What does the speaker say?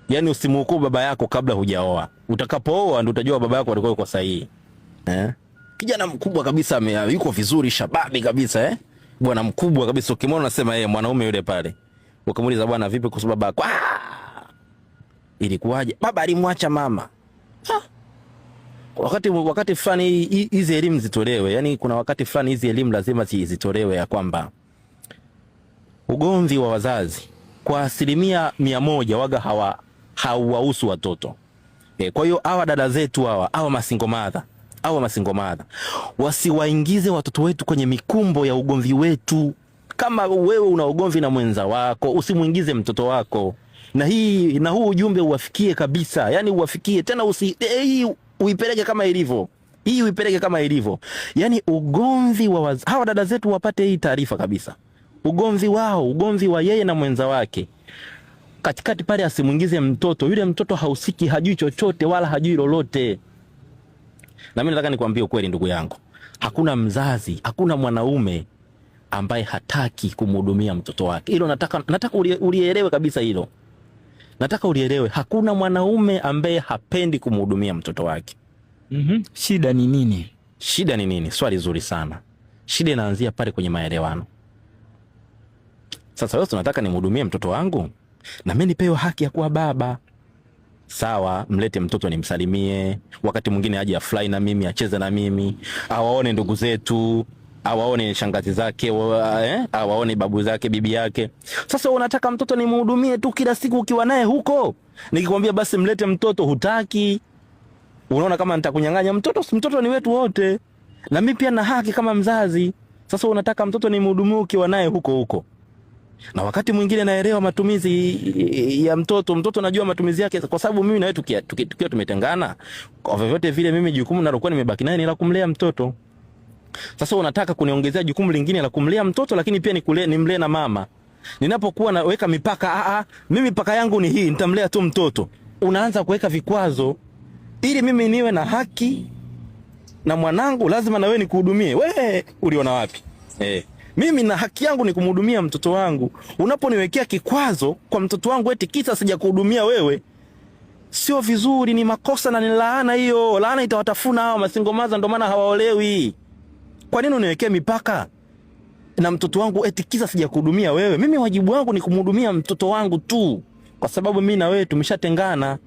Yaani usimhukumu baba yako kabla hujaoa. Utakapooa ndio utajua baba yako alikuwa yuko sahihi. Kijana mkubwa kabisa yuko vizuri, shababi kabisa Bwana mkubwa kabisa, ukimwona unasema mwanaume yule pale. Ukamuuliza bwana, vipi kuhusu baba yako? Ilikuwaje? Baba alimwacha mama. Wakati fulani hizi elimu zitolewe. Yaani kuna wakati fulani hizi elimu lazima zitolewe ya kwamba ugomvi wa wazazi kwa 100% waga hauwahusu watoto. Kwa hiyo hawa dada zetu hawa masingo mother wasiwaingize watoto wetu kwenye mikumbo ya ugomvi wetu. Kama wewe una ugomvi na mwenza wako, usimuingize mtoto wako. Na huu ujumbe uwafikie kabisa. Yaani uwafikie tena, uipeleke kama ilivyo. Uipeleke kama ilivyo. Yaani ugomvi wa hawa dada zetu wapate hii taarifa kabisa. Ugomvi wa yeye na mwenza wake. Katikati pale asimuingize mtoto. Yule mtoto hausiki, hajui chochote wala hajui lolote. Na mimi nataka nikwambie ukweli ndugu yangu. Hakuna mzazi, hakuna mwanaume ambaye hataki kumhudumia mtoto wake. Hilo nataka ulielewe kabisa hilo. Nataka ulielewe, hakuna mwanaume ambaye hapendi kumhudumia mtoto wake. Shida ni nini? Shida ni nini? Swali zuri sana. Shida inaanzia pale kwenye maelewano. Sasa wewe unataka nimhudumie mtoto wangu na mimi nipewe haki ya kuwa baba. Sawa, mlete mtoto nimsalimie, wakati mwingine aje afly na mimi, acheze na mimi, awaone ndugu zetu, awaone shangazi zake, awaone babu zake, bibi yake. Sasa unataka mtoto nimhudumie tu kila siku ukiwa naye huko? Nikikwambia basi mlete mtoto hutaki. Unaona kama nitakunyang'anya mtoto? Mtoto ni wetu wote. Na mimi pia na haki kama mzazi. Sasa unataka mtoto nimhudumie ukiwa naye huko. Na wakati mwingine naelewa matumizi ya mtoto najua matumizi yake, kwa sababu mimi na wewe tukiwa tumetengana, kwa vyovyote vile mimi jukumu nalokuwa nimebaki naye ni la kumlea mtoto. Sasa unataka kuniongezea jukumu lingine la kumlea mtoto, lakini pia nimlee na mama. Ninapokuwa naweka mipaka, mimi mipaka yangu ni hii, nitamlea tu mtoto. Unaanza kuweka vikwazo ili mimi niwe na haki na mwanangu lazima na wewe nikuhudumie. Wewe uliona wapi? Mimi na haki yangu ni kumhudumia mtoto wangu. Unaponiwekea kikwazo kwa mtoto wangu eti kisa sijakuhudumia wewe, sio vizuri, ni makosa na ni laana hiyo. Laana itawatafuna hao masingomaza, ndio maana hawaolewi. Kwa nini uniwekea mipaka na mtoto wangu eti kisa sijakuhudumia wewe? Mimi wajibu wangu ni kumhudumia mtoto wangu tu, kwa sababu mimi na wewe tumeshatengana.